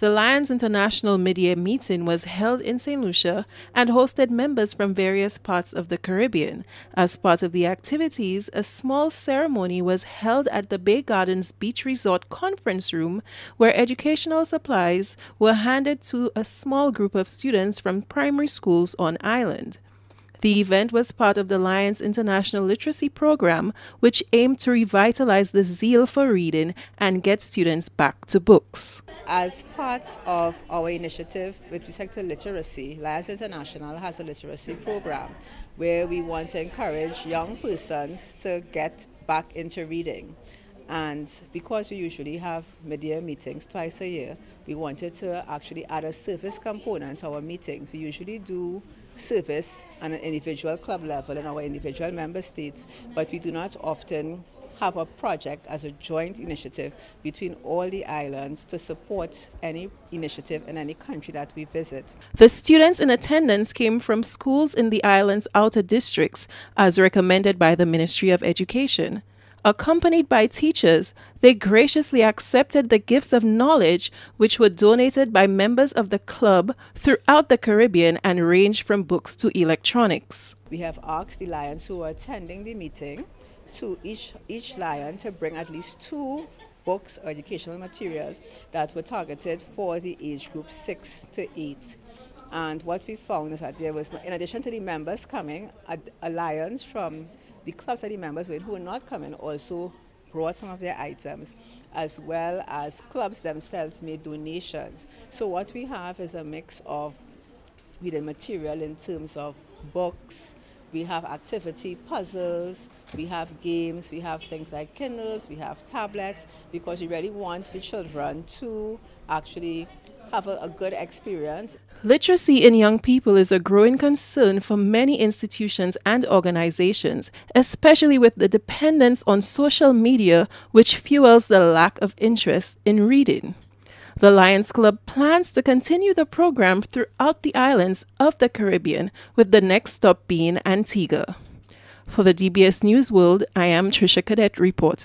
The Lions International Mid-Year Meeting was held in St. Lucia and hosted members from various parts of the Caribbean. As part of the activities, a small ceremony was held at the Bay Gardens Beach Resort conference room where educational supplies were handed to a small group of students from primary schools on island. The event was part of the Lions International Literacy Program, which aimed to revitalize the zeal for reading and get students back to books. As part of our initiative with respect to literacy, Lions International has a literacy program where we want to encourage young persons to get back into reading. And because we usually have mid-year meetings twice a year, we wanted to actually add a service component to our meetings. We usually do service on an individual club level in our individual member states, but we do not often have a project as a joint initiative between all the islands to support any initiative in any country that we visit. The students in attendance came from schools in the island's outer districts, as recommended by the Ministry of Education. Accompanied by teachers, they graciously accepted the gifts of knowledge which were donated by members of the club throughout the Caribbean and ranged from books to electronics. We have asked the Lions who are attending the meeting to each Lion to bring at least 2 books or educational materials that were targeted for the age group 6 to 8. And what we found is that there was, in addition to the members coming, a Lions from the clubs that the members were in who were not coming also brought some of their items, as well as clubs themselves made donations. So what we have is a mix of reading material in terms of books, we have activity puzzles, we have games, we have things like Kindles, we have tablets, because we really want the children to actually have a good experience. Literacy in young people is a growing concern for many institutions and organizations, especially with the dependence on social media, which fuels the lack of interest in reading. The Lions Club plans to continue the program throughout the islands of the Caribbean, with the next stop being Antigua. For the DBS News World, I am Trisha Cadet reporting.